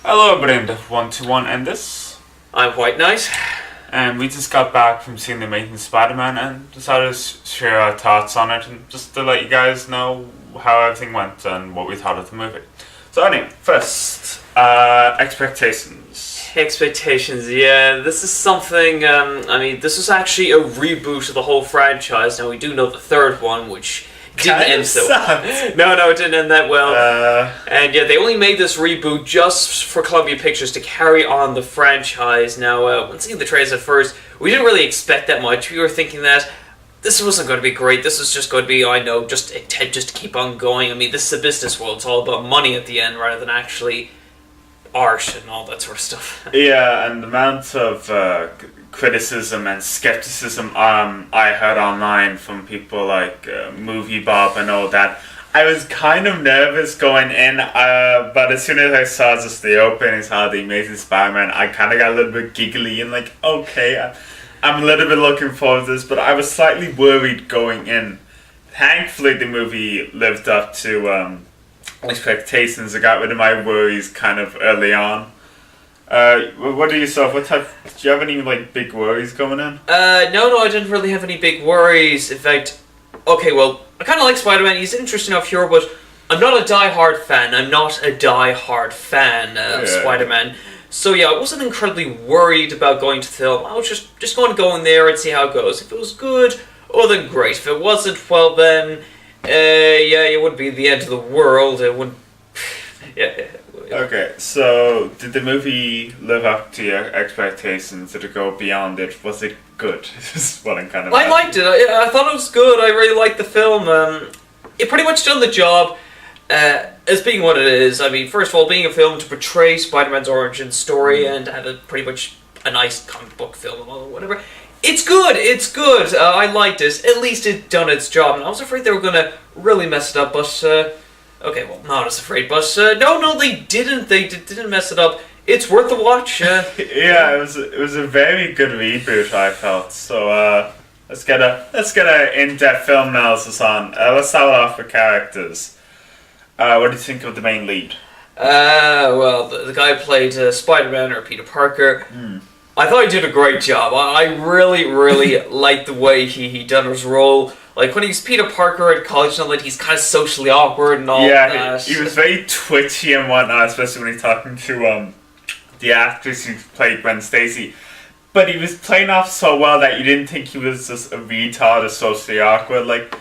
Hello, everybody, I'm DeathWolf121 and this. I'm WhiteKnight. And we just got back from seeing the Amazing Spiderman and decided to share our thoughts on it and just to let you guys know how everything went and what we thought of the movie. So anyway, first, expectations. Expectations, yeah. This is something, this was actually a reboot of the whole franchise. Now, we do know the third one, which didn't end so well. No, it didn't end that well. And yeah, they only made this reboot just for Columbia Pictures to carry on the franchise. Now, when seeing the trailers at first, we didn't really expect that much. We were thinking that this wasn't going to be great. This was just going to be, just to keep on going. I mean, this is a business world. It's all about money at the end rather than actually art and all that sort of stuff. Yeah, and the amount of criticism and skepticism I heard online from people like Movie Bob and all that. I was kind of nervous going in, but as soon as I saw just the opening, saw the Amazing Spider-Man, I kind of got a little bit giggly and like, okay, I'm a little bit looking forward to this, but I was slightly worried going in. Thankfully, the movie lived up to expectations. I got rid of my worries kind of early on. What do you yourself? Do you have any big worries going in? No, I didn't really have any big worries. In fact, okay, well, I kind of like Spider-Man. He's an interesting enough hero, but I'm not a die-hard fan. Of Spider-Man. So yeah, I wasn't incredibly worried about going to the film. I was just going to go in there and see how it goes. If it was good, then great. If it wasn't, well then, it wouldn't be the end of the world. It wouldn't. Yeah. Okay, so did the movie live up to your expectations? Did it go beyond it? Was it good? This is what I'm kind of. I liked it. I thought it was good. I really liked the film. It pretty much done the job as being what it is. I mean, first of all, being a film to portray Spider-Man's origin story and have a pretty much a nice comic book film or whatever. It's good. I liked it. At least it done its job. And I was afraid they were going to really mess it up, but. Okay, well, not as afraid, but no, they didn't. They didn't mess it up. It's worth a watch. Yeah, it was a very good reboot, I felt. So let's get a in-depth film analysis on. Let's start off with characters. What do you think of the main lead? Well, the guy who played Spider-Man or Peter Parker. I thought he did a great job. I really liked the way he done his role. Like, when he's Peter Parker at college and all that, he's kind of socially awkward and all that. Yeah, he was very twitchy and whatnot, especially when he's talking to the actress who played Gwen Stacy. But he was playing off so well that you didn't think he was just a retard or socially awkward. Like,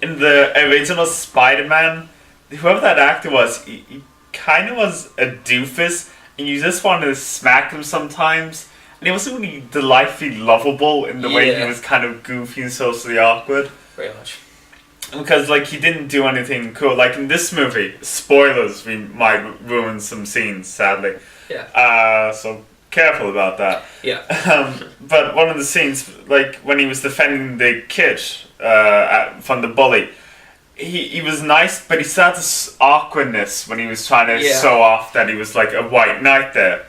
in the original Spider-Man, whoever that actor was, he kind of was a doofus, and you just wanted to smack him sometimes. And he wasn't really delightfully lovable in the way he was kind of goofy and socially awkward. Very much. Because, he didn't do anything cool. Like, in this movie, spoilers, we might ruin some scenes, sadly. Yeah. So, careful about that. Yeah. But one of the scenes, when he was defending the kid from the bully, he was nice, but he started this awkwardness when he was trying to show off that he was, a white knight there.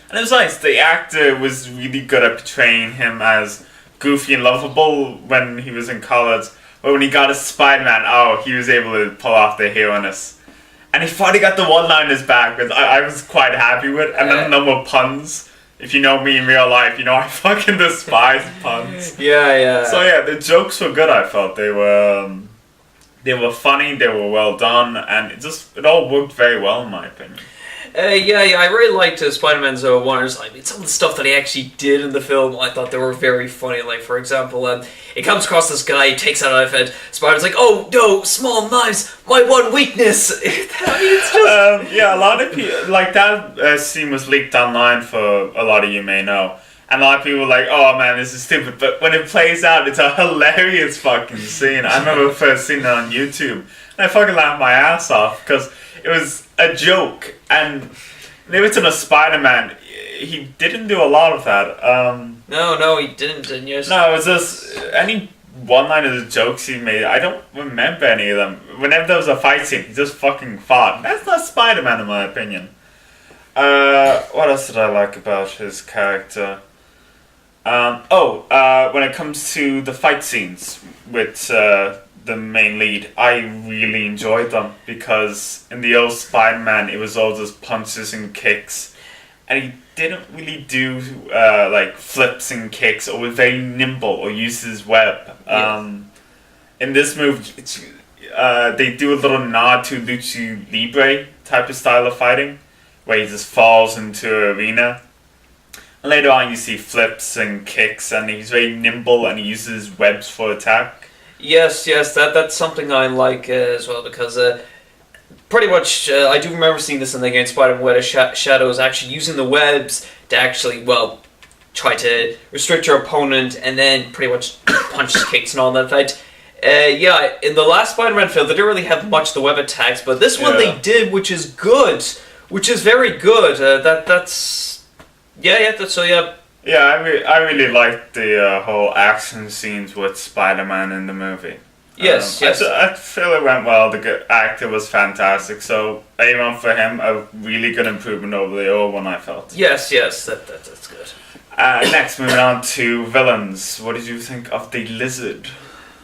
And it was nice. The actor was really good at portraying him as goofy and lovable when he was in college. But when he got as Spider-Man, he was able to pull off the hero-ness. And he finally got the one-liners back, which I was quite happy with. And then a number of puns. If you know me in real life, you know I fucking despise puns. Yeah. So yeah, the jokes were good, I felt. They were funny, they were well done, and it all worked very well in my opinion. I really liked Spider-Man's wonders. I mean, some of the stuff that he actually did in the film, I thought they were very funny. Like, for example, it comes across this guy, he takes out a knife, and Spider-Man's like, "Oh no, small knives, my one weakness." I mean, it's just a lot of people that scene was leaked online for a lot of you may know, and a lot of people were like, "Oh man, this is stupid." But when it plays out, it's a hilarious fucking scene. I remember first seeing it on YouTube, and I fucking laughed my ass off because it was a joke, and the original Spider-Man, he didn't do a lot of that. No, he didn't. And yes. No, it was just any one-line of the jokes he made. I don't remember any of them. Whenever there was a fight scene, he just fucking fought. That's not Spider-Man in my opinion. What else did I like about his character? When it comes to the fight scenes with the main lead, I really enjoyed them because in the old Spider-Man, it was all just punches and kicks, and he didn't really do like flips and kicks or was very nimble or use his web. In this movie, they do a little nod to Lucha Libre type of style of fighting, where he just falls into an arena. And later on, you see flips and kicks, and he's very nimble and he uses webs for attack. Yes, that's something I like as well, because pretty much I do remember seeing this in the game Spider-Man Web of Shadows, actually using the webs to actually, well, try to restrict your opponent and then pretty much punches, kicks and all that. In fact, in the last Spider-Man film, they didn't really have much of the web attacks, but this one they did, which is good, which is very good. Yeah, I really liked the whole action scenes with Spider-Man in the movie. Yes. I feel it went well. The actor was fantastic, so A1 for him, a really good improvement over the old one, I felt. Yes, that's good. Next, moving on to villains. What did you think of the Lizard?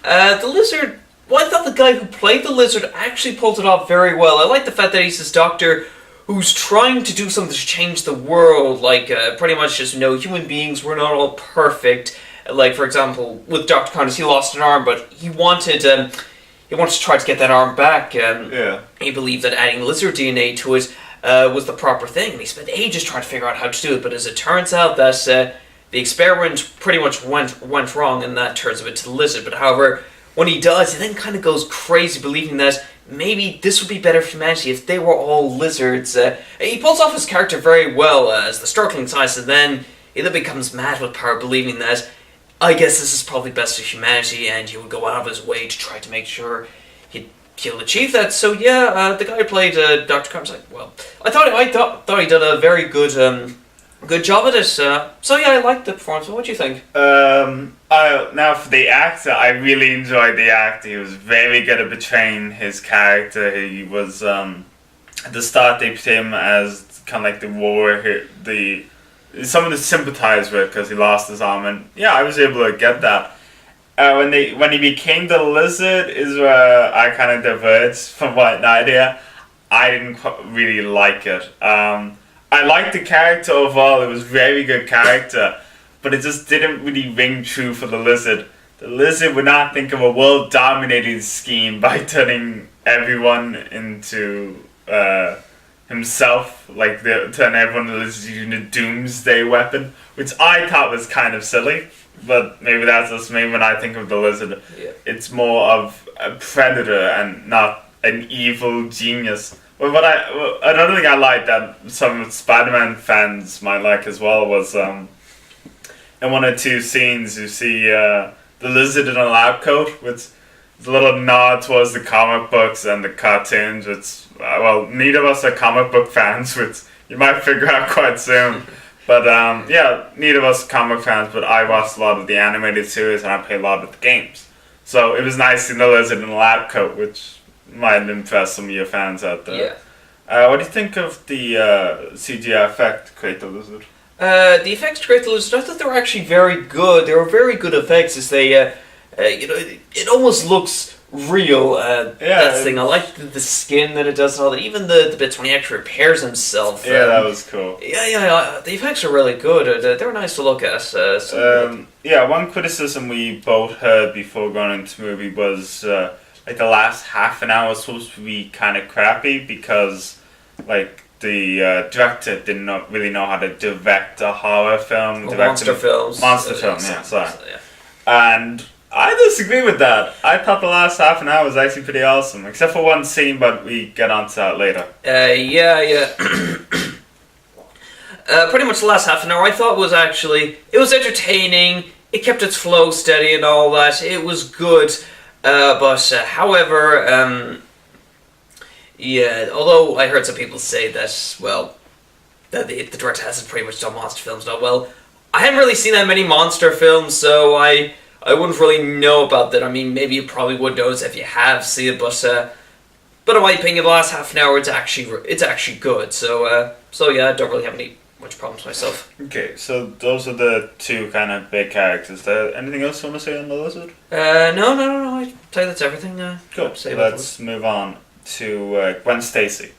The Lizard, well, I thought the guy who played the Lizard actually pulled it off very well. I like the fact that he's this doctor who's trying to do something to change the world, like pretty much just, human beings, we're not all perfect. Like, for example, with Dr. Connors, he lost an arm, but he wanted to try to get that arm back. He believed that adding lizard DNA to it was the proper thing, and he spent ages trying to figure out how to do it, but as it turns out that the experiment pretty much went wrong, and that turns it to the lizard. But however, when he does, he then kind of goes crazy, believing that maybe this would be better for humanity if they were all lizards. He pulls off his character very well as the struggling scientist, and then he becomes mad with power, believing that, I guess this is probably best for humanity, and he would go out of his way to try to make sure he'll achieve that. So the guy who played Dr. Connors, I thought he did a very good job at it. I liked the performance. What do you think? Now for the actor, I really enjoyed the actor. He was very good at portraying his character. He was at the start they put him as kind of like the warrior, someone to sympathize with because he lost his arm, and I was able to get that. When he became the Lizard is where I kind of diverged from WhiteKnight here. I didn't really like it. I liked the character overall. It was a very good character, but it just didn't really ring true for the Lizard. The Lizard would not think of a world-dominating scheme by turning everyone into himself, like turn everyone into a doomsday weapon, which I thought was kind of silly. But maybe that's just me when I think of the Lizard. Yeah. It's more of a predator and not an evil genius. Well, another thing I liked that some Spider-Man fans might like as well was in one or two scenes you see the Lizard in a lab coat, which is a little nod towards the comic books and the cartoons, which, neither of us are comic book fans, which you might figure out quite soon. But neither of us are comic fans, but I watched a lot of the animated series and I played a lot of the games. So it was nice seeing the Lizard in a lab coat, which might impress some of your fans out there. Yeah. What do you think of the CGI effect to create the Lizard? The effects to create the Lizard, I thought they were actually very good. They were very good effects as they, it almost looks real. That's the thing. I like the skin that it does and all that. Even the bits when he actually repairs himself. That was cool. The effects are really good. They were nice to look at. One criticism we both heard before going into the movie was the last half an hour was supposed to be kind of crappy because the director didn't really know how to direct a horror film. Monster film, sorry. And I disagree with that. I thought the last half an hour was actually pretty awesome, except for one scene, but we get onto that later. Pretty much the last half an hour I thought was it was entertaining, it kept its flow steady and all that, it was good, however, although I heard some people say that, that the director hasn't pretty much done monster films now, I haven't really seen that many monster films, so I wouldn't really know about that. I mean, maybe you probably would know if you have seen it, but in my opinion, the last half an hour it's actually good. So I don't really have any much problems myself. Okay, so those are the two kind of big characters. Is there anything else you want to say on the lizard? No. I'd say that's everything. Cool. So let's move on to Gwen Stacy.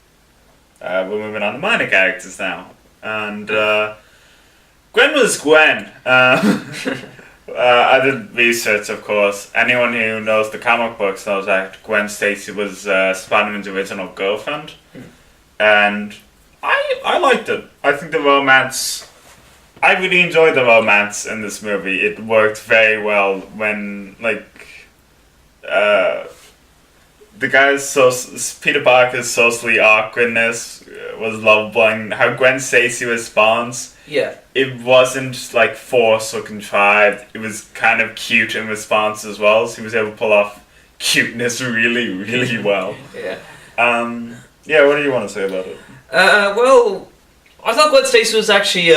We're moving on to minor characters now. And Gwen was Gwen. I did research, of course. Anyone who knows the comic books knows that Gwen Stacy was Spider-Man's original girlfriend. And I liked it. I think the romance... I really enjoyed the romance in this movie. It worked very well when, like... the guy's Peter Parker's socially awkwardness was lovable, and how Gwen Stacy responds. Yeah. It wasn't like forced or contrived. It was kind of cute in response as well. So he was able to pull off cuteness really, really well. Yeah. Yeah. What do you want to say about it? Well, I thought Gwen Stacy was actually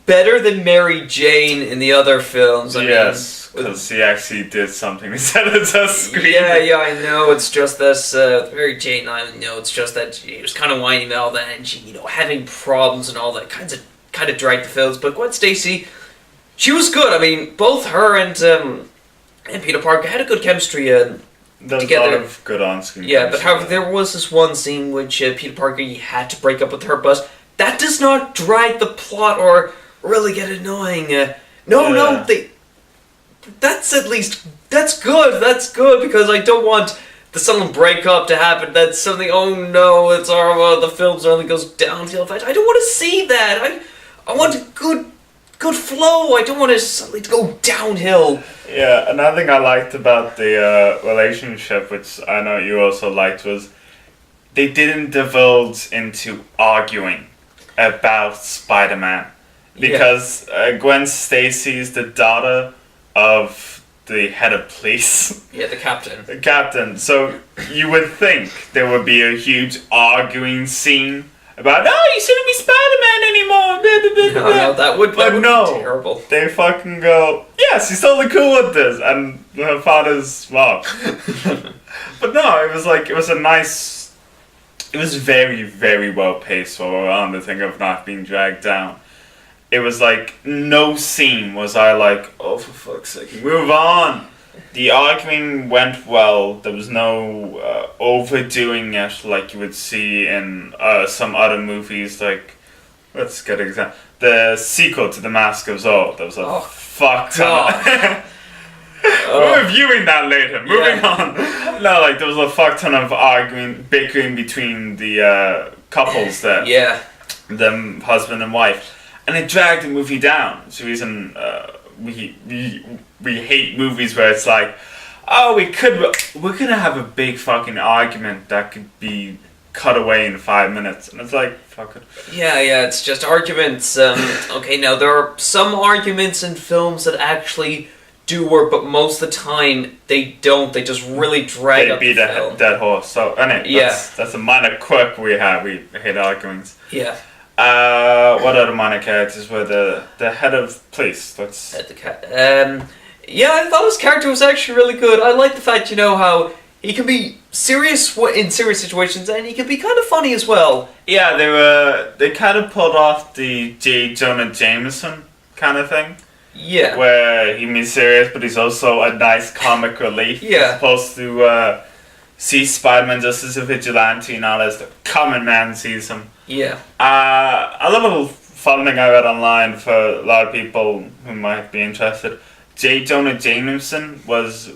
better than Mary Jane in the other films. Yes, because she actually did something instead of just screaming. Yeah, I know. It's just this Mary Jane. I know. It's just that she was kind of whiny and all that, and she, having problems and all that, kind of dragged the films. But Gwen Stacy, she was good. I mean, both her and Peter Parker had a good chemistry. There was together. A lot of good on-screen. Yeah, but however, there was this one scene which Peter Parker had to break up with her, but that does not drag the plot or really get annoying. No, that's good. That's good because I don't want the sudden breakup to happen. That's something. Oh no, it's the film only goes downhill. I don't want to see that. I want a good flow. I don't want it suddenly to go downhill. Yeah, another thing I liked about the relationship, which I know you also liked, was they didn't divulge into arguing about Spider-Man. Because Gwen Stacy is the daughter of the head of police. Yeah, the captain. The captain. So you would think there would be a huge arguing scene about, oh, you shouldn't be Spider-Man anymore. No, that would be terrible. They fucking go, yes, he's totally cool with this. And her father's wrong. But no, it was a nice... It was very, very well paced all around, the thing of not being dragged down. It was like, no scene was I like, oh, for fuck's sake, move on. The arguing went well. There was no overdoing it like you would see in some other movies. Like, let's get an example. The sequel to The Mask of Zorro. There was a fuck ton. We're reviewing that later. Moving on. No, like, there was a fuck ton of bickering between the couples there. Yeah. The husband and wife. And it dragged the movie down. It's the reason we hate movies where it's like, oh, we're gonna have a big fucking argument that could be cut away in 5 minutes, and it's like, fuck it. Yeah, it's just arguments. Okay, now there are some arguments in films that actually do work, but most of the time they don't. They just really drag up the film. They beat a dead horse. So anyway, that's a minor quirk we have. We hate arguments. Yeah. What other minor characters were the head of police? Yeah, I thought his character was actually really good. I like the fact, how he can be serious in serious situations, and he can be kind of funny as well. Yeah, they kind of pulled off the J. Jonah Jameson kind of thing. Yeah. Where he means serious, but he's also a nice comic relief. Yeah. As opposed to see Spider-Man just as a vigilante, not as the common man sees him. Yeah. A little fun thing I read online for a lot of people who might be interested. J. Jonah Jameson was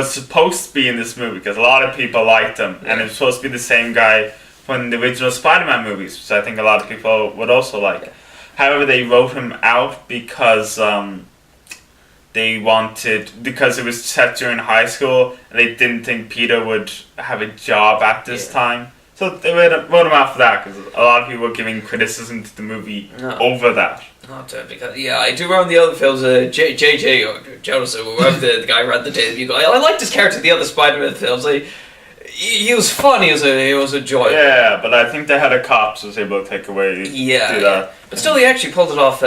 supposed to be in this movie because a lot of people liked him, and it was supposed to be the same guy from the original Spider-Man movies, which I think a lot of people would also like. Yeah. However, they wrote him out because because it was set during high school, and they didn't think Peter would have a job at this time. So they wrote him out for that, because a lot of people were giving criticism to the movie over that. Not because I do remember the other films. JJ or Jonas or whoever the guy ran the debut. I liked his character in the other Spider-Man films. He was fun. He was a joy. Yeah, but I think the head of cops was able to take away. Do that. But still, he actually pulled it off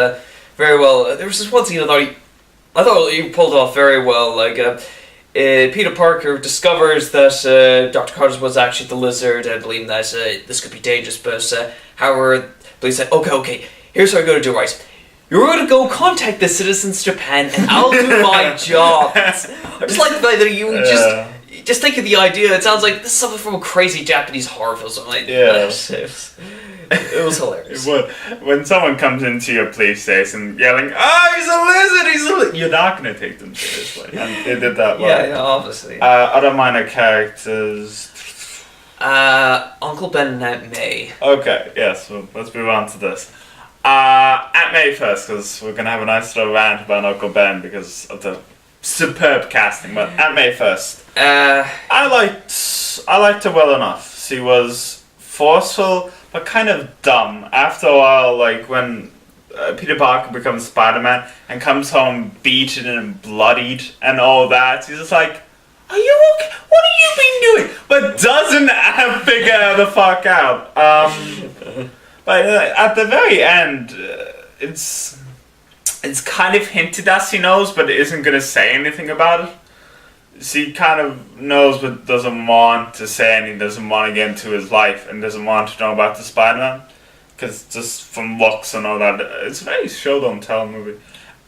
very well. There was this one scene I thought he pulled it off very well. Peter Parker discovers that Dr. Carter was actually the lizard, and believing that this could be dangerous, but however, But he said, okay, here's what we're going to do, right? You're going to go contact the citizens of Japan, and I'll do my job. I just like the fact that you just think of the idea. It sounds like this is something from a crazy Japanese horror film. So like, it was hilarious. When someone comes into your police station yelling, he's a lizard, you're not going to take them seriously. And they did that well. Yeah, obviously. Other minor characters... Uncle Ben and Aunt May. Okay, yes, well, let's move on to this. Aunt May first, because we're going to have a nice little rant about Uncle Ben because of the superb casting, but Aunt May first. I liked her well enough. She was forceful, but kind of dumb. After a while, like when Peter Parker becomes Spider-Man and comes home beaten and bloodied and all that, she's just like, are you okay? What have you been doing? But doesn't figure the fuck out. But at the very end, it's kind of hinted at she knows, but isn't going to say anything about it. She kind of knows but doesn't want to say anything, doesn't want to get into his life, and doesn't want to know about the Spider-Man. Because just from looks and all that, it's a very show don't tell movie.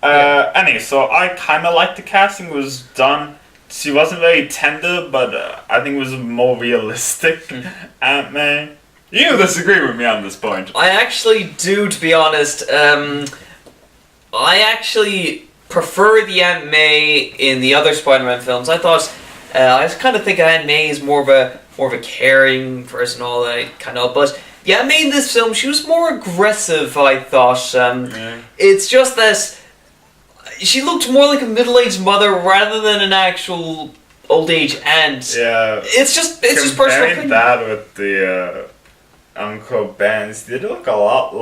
Anyway, so I kind of liked the casting. It was done. She wasn't very tender, but I think it was more realistic. Aunt May. You disagree with me on this point. I actually do, to be honest. I actually prefer the Aunt May in the other Spider-Man films. I thought, I kind of think Aunt May is more of a caring person, all that kind of. But the Aunt May in this film, she was more aggressive. I thought. It's just that she looked more like a middle-aged mother rather than an actual old age aunt. Yeah. It's just personal opinion. Comparing that with the Uncle Ben, they look a lot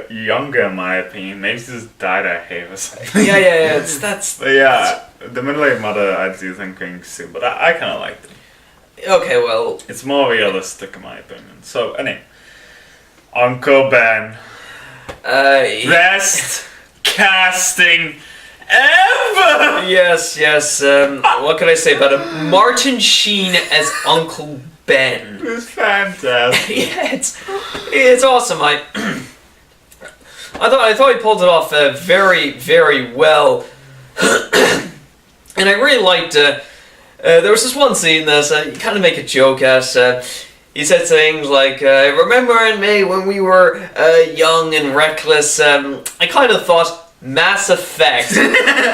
younger in my opinion. Maybe she just dyed her hair or something. Yeah. But yeah, the middle-aged mother I do think rings soon, but I kind of liked it. Okay, well, it's more realistic in my opinion. So anyway, Uncle Ben, best casting ever! Yes. What can I say about it? Martin Sheen as Uncle Ben. It was fantastic. Yeah, it's awesome. I thought he pulled it off very, very well. And I really liked. There was this one scene that you kind of make a joke at. He said things like, "Remember in May when we were young and reckless?" I kind of thought. Mass Effect.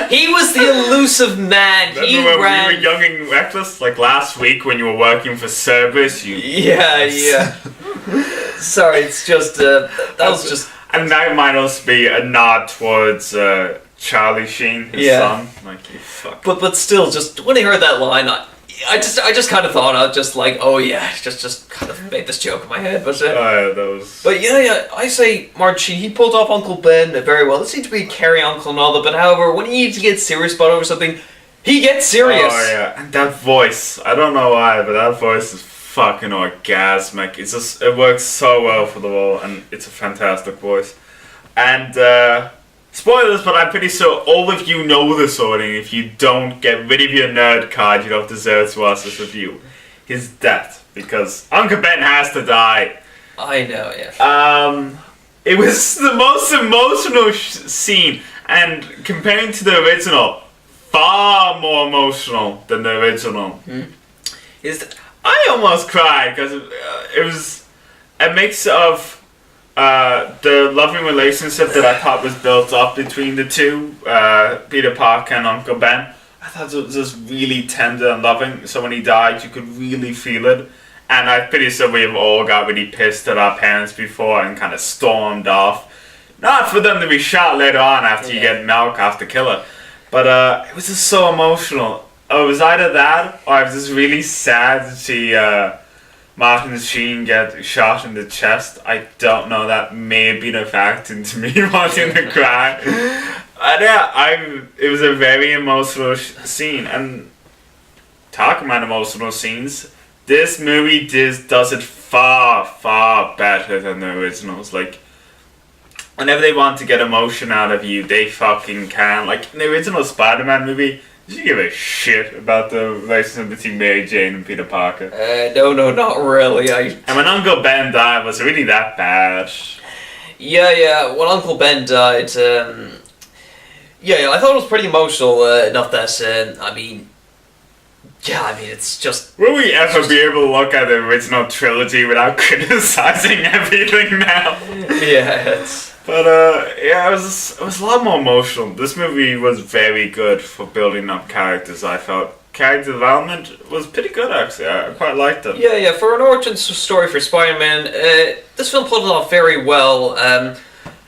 He was the elusive man. Remember when we were young and reckless? Like last week when you were working for Cerberus, you... Yeah. Sorry, it's just... that was just... And that might also be a nod towards Charlie Sheen, his son. Like, you fuck. But still, just when I heard that line, I just kind of thought I'd just like, oh yeah, just kind of made this joke in my head, but But yeah, I say Martin Sheen, he pulled off Uncle Ben very well. It seemed to be a caring uncle and all that, but however, when he needs to get serious about over something, he gets serious. Oh yeah, and that voice, I don't know why, but that voice is fucking orgasmic. It works so well for the role, and it's a fantastic voice. And spoilers, but I'm pretty sure all of you know this already. If you don't, get rid of your nerd card. You don't deserve to watch this review. His death, because Uncle Ben has to die. I know, yeah. It was the most emotional scene, and comparing to the original, far more emotional than the original. I almost cried because it was a mix of the loving relationship that I thought was built up between the two, Peter Parker and Uncle Ben. I thought it was just really tender and loving, so when he died you could really feel it. And I'm pretty sure we've all got really pissed at our parents before and kind of stormed off. Not for them to be shot later on after you get milk off the killer. But it was just so emotional. It was either that or I was just really sad to see Martin Sheen get shot in the chest. I don't know, that may have been a fact into me wanting to cry. And yeah, it was a very emotional scene. And talking about emotional scenes, this movie does it far, far better than the originals. Like, whenever they want to get emotion out of you, they fucking can. Like, in the original Spider-Man movie, did you give a shit about the relationship between Mary Jane and Peter Parker? No, not really. And when Uncle Ben died, was it really that bad? Yeah. When Uncle Ben died, I thought it was pretty emotional enough that, it's just... Will we ever be able to look at the original trilogy without criticizing everything now? Yeah, But, it was a lot more emotional. This movie was very good for building up characters, I felt. Character development was pretty good, actually. I quite liked it. Yeah, for an origin story for Spider-Man, this film pulled it off very well.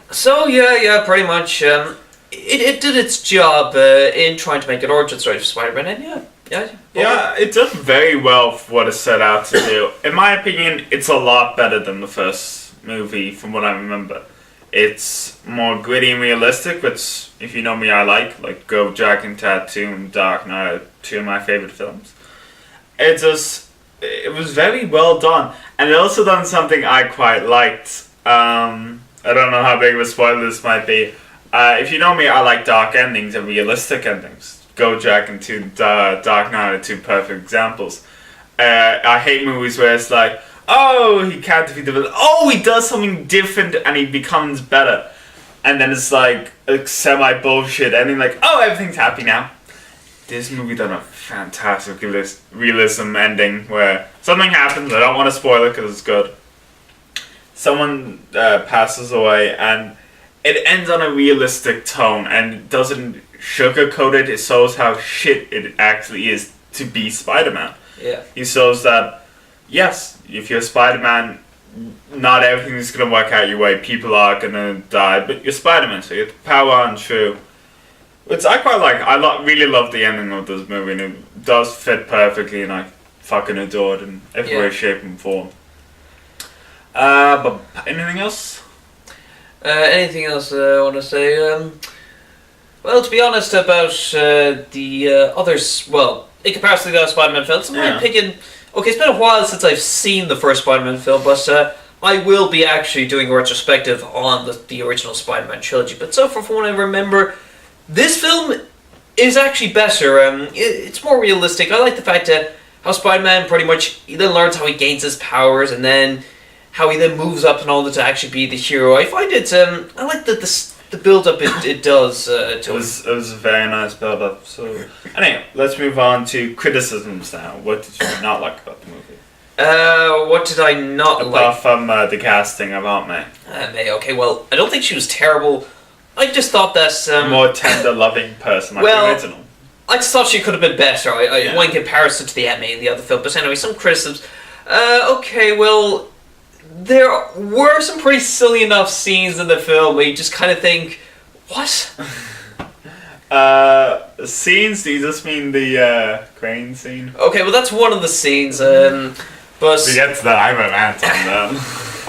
Pretty much, it did its job in trying to make an origin story for Spider-Man, and it did very well for what it set out to do. In my opinion, it's a lot better than the first movie, from what I remember. It's more gritty and realistic, which, if you know me, I like Go Jack and Tattoo and Dark Knight are two of my favorite films. It was very well done, and it also done something I quite liked. I don't know how big of a spoiler this might be. If you know me, I like dark endings and realistic endings. Go Jack and Dark Knight are two perfect examples. I hate movies where it's like, oh, he can't defeat the villain. Oh, he does something different and he becomes better. And then it's like a semi-bullshit ending, like, oh, everything's happy now. This movie done a fantastic realism ending where something happens. I don't want to spoil it because it's good. Someone passes away and it ends on a realistic tone and doesn't sugarcoat it. It shows how shit it actually is to be Spider-Man. Yeah. He shows that, yes, if you're Spider-Man, not everything is going to work out your way. People are going to die, but you're Spider-Man, so you have the power and true. Which I quite like. I really love the ending of this movie, and it does fit perfectly, and I fucking adore it in every way, shape, and form. But anything else? Anything else I want to say? Well, to be honest about the others, well, in comparison to the other Spider-Man films, in my opinion, okay, it's been a while since I've seen the first Spider-Man film, but I will be actually doing a retrospective on the original Spider-Man trilogy. But so far, from what I remember, this film is actually better. It's more realistic. I like the fact that how Spider-Man pretty much, he then learns how he gains his powers, and then how he then moves up and all that to actually be the hero. I find it, I like the build-up it does to it. It was a very nice build-up. So, anyway, let's move on to criticisms now. What did you not like about the movie? What did I not like? Apart from the casting of Aunt May. May, okay, well, I don't think she was terrible. I just thought that... more tender, loving person like the original. I just thought she could have been better. In comparison to the Aunt May in the other film. But anyway, some criticisms. Okay, well... There were some pretty silly enough scenes in the film where you just kind of think, what? Scenes? Do you just mean the crane scene? Okay, well that's one of the scenes, but... To get to that, I'm a rant on them.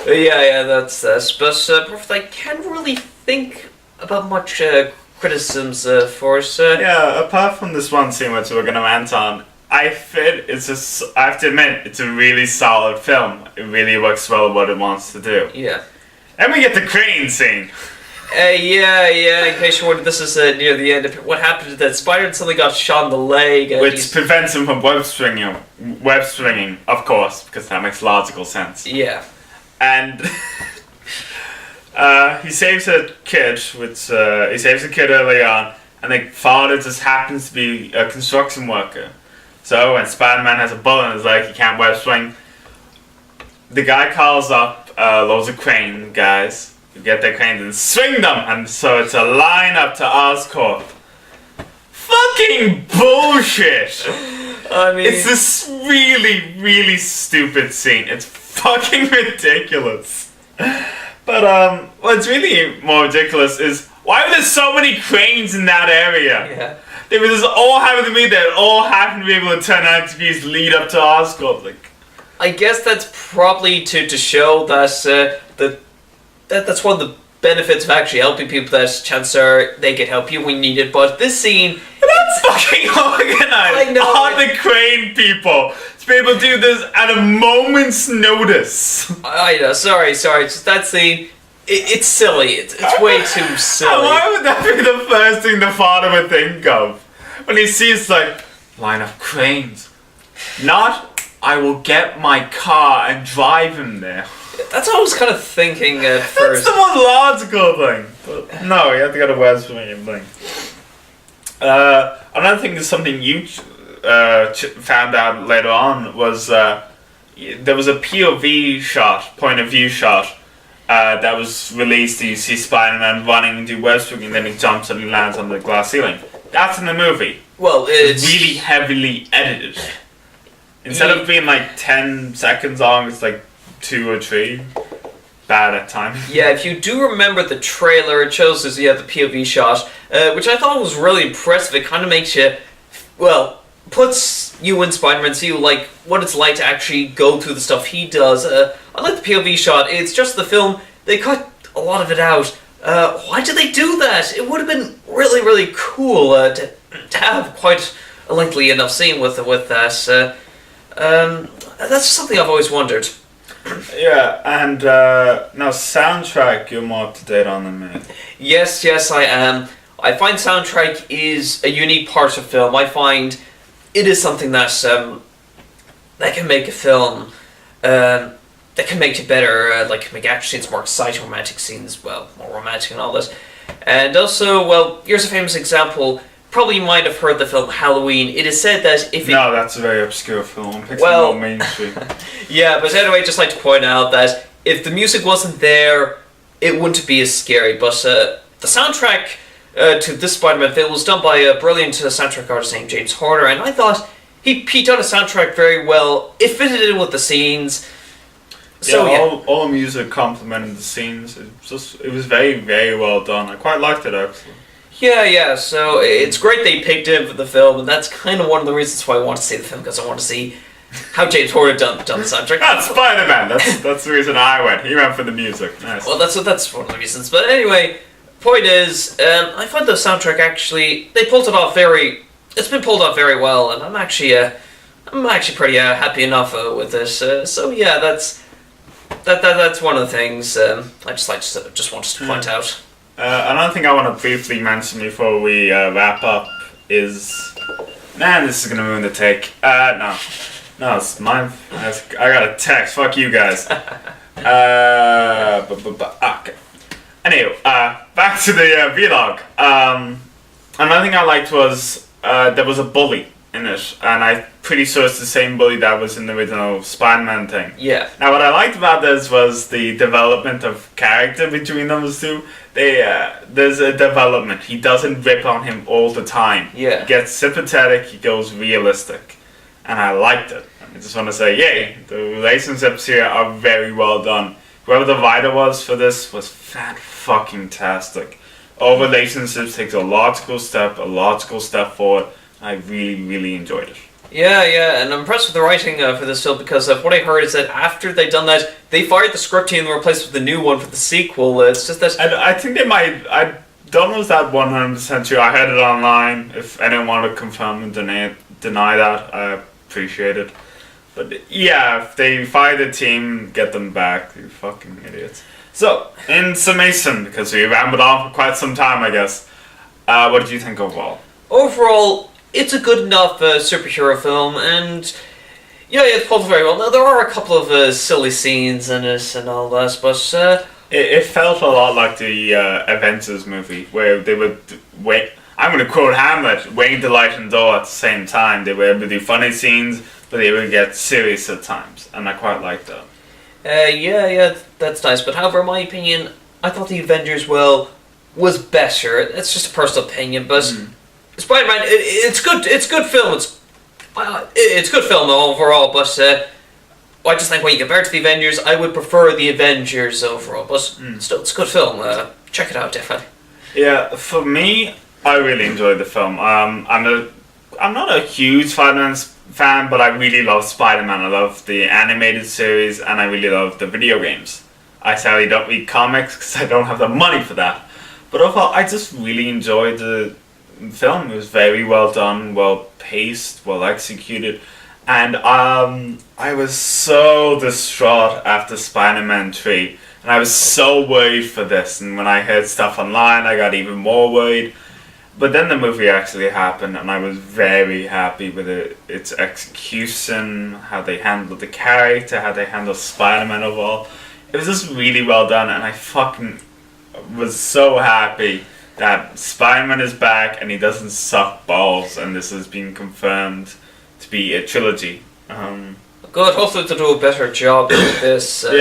yeah, that's this. But I can't really think about much criticisms for us. Yeah, apart from this one scene which we're going to rant on, I have to admit, it's a really solid film. It really works well with what it wants to do. Yeah. And we get the crane scene. In case you're wondering, this is near the end. What happened is that Spider-Man suddenly got shot in the leg. Which prevents him from web swinging, of course, because that makes logical sense. Yeah. And he saves a kid, early on, and the father just happens to be a construction worker. So when Spider-Man has a bullet in his leg, he can't web swing. The guy calls up loads of crane guys who get their cranes and swing them, and so it's a line up to Oscorp. Fucking bullshit! I mean, it's this really, really stupid scene. It's fucking ridiculous. But what's really more ridiculous is why were there so many cranes in that area? Yeah. They were just all happened to be there. All happened to be able to turn out to be his lead up to Oscorp. Like, I guess that's probably to show that that's one of the benefits of actually helping people. That chances are they can help you when you need it. But this scene, that's fucking organized. I know. All the crane people to be able to do this at a moment's notice. I know. Sorry. It's just that scene. It's silly. It's way too silly. Why would that be the first thing the father would think of when he sees like line of cranes? Not, I will get my car and drive him there. That's what I was kind of thinking at first. That's the most logical thing. But no, you have to go to West Wing thing. Another thing is something you found out later on was there was a POV shot, point of view shot, that was released. You see Spider-Man running into West Wing and then he jumps and he lands on the glass ceiling. That's in the movie. Well, it's really heavily edited. Instead of being like 10 seconds long, it's like 2 or 3. Bad at times. Yeah, if you do remember the trailer, it shows us the POV shot, which I thought was really impressive. It kind of makes you, well, puts you in Spider-Man, see like what it's like to actually go through the stuff he does. I like the POV shot. It's just the film. They cut a lot of it out. Why did they do that? It would have been really, really cool to have quite a lengthy enough scene with that. That's something I've always wondered. Yeah, and now soundtrack you're more up to date on than me. Yes, I am. I find soundtrack is a unique part of film. I find it is something that can make a film, that can make it better, like make action scenes more exciting, romantic scenes, well, more romantic and all this. And also, well, here's a famous example. Probably you might have heard the film Halloween. It is said that if it... No, that's a very obscure film. It's not mainstream. Yeah, but anyway, I'd just like to point out that if the music wasn't there, it wouldn't be as scary. But the soundtrack to this Spider-Man film was done by a brilliant soundtrack artist named James Horner, and I thought he done a soundtrack very well. It fitted in with the scenes. So, all the music complemented the scenes. It was very, very well done. I quite liked it, actually. Yeah, so it's great they picked him for the film, and that's kind of one of the reasons why I want to see the film, because I want to see how James Horner done the soundtrack. That's Spider-Man, that's the reason I went. He went for the music. Nice. Well, that's one of the reasons. But anyway, point is, I find the soundtrack actually, it's been pulled off very well, and I'm actually pretty happy enough with this. So yeah, that's one of the things I just wanted to point out. Another thing I want to briefly mention before we wrap up is... Man, this is going to ruin the take. No, it's mine. I got a text. Fuck you guys. Okay. Anyway, back to the vlog. Another thing I liked was there was a bully in it, and I'm pretty sure it's the same bully that was in the original Spider-Man thing. Yeah. Now, what I liked about this was the development of character between those two. There's a development. He doesn't rip on him all the time. Yeah. He gets sympathetic, he goes realistic. And I liked it. I just want to say, yay, the relationships here are very well done. Whoever the writer was for this was fan-fucking-tastic. All relationships takes a logical step forward. I really, really enjoyed it. Yeah, and I'm impressed with the writing for this film, because what I heard is that after they'd done that, they fired the script team and replaced it with a new one for the sequel. It's just that... I think they might... I don't know if that 100% true. I heard it online. If anyone wanted to confirm and deny that, I appreciate it. But yeah, if they fire the team, get them back. You fucking idiots. So, in summation, because we rambled on for quite some time, I guess, what did you think overall? Overall, it's a good enough superhero film, and yeah, it's pulled very well. Now, there are a couple of silly scenes in it and all that, but it felt a lot like the Avengers movie, where they would wait. I'm going to quote Hamlet: "Waiting to light and door at the same time." They were able to do funny scenes, but they would get serious at times, and I quite liked that. Yeah, that's nice. But however, in my opinion, I thought the Avengers was better. It's just a personal opinion, but. Spider-Man, it's good. It's good film. It's good film overall. But I just think when you compare it to the Avengers, I would prefer the Avengers overall. But still, it's a good film. Check it out, definitely. Yeah, for me, I really enjoyed the film. I'm not a huge Spider-Man fan, but I really love Spider-Man. I love the animated series, and I really love the video games. I sadly don't read comics because I don't have the money for that. But overall, I just really enjoyed the film. It was very well done, well paced, well executed, and I was so distraught after Spider-Man 3, and I was so worried for this, and when I heard stuff online I got even more worried. But then the movie actually happened, and I was very happy with its execution, how they handled the character, how they handled Spider-Man overall. it was just really well done, and I fucking was so happy that Spider-Man is back and he doesn't suck balls, and this has been confirmed to be a trilogy. Good, hopefully to do a better job with this. Yeah,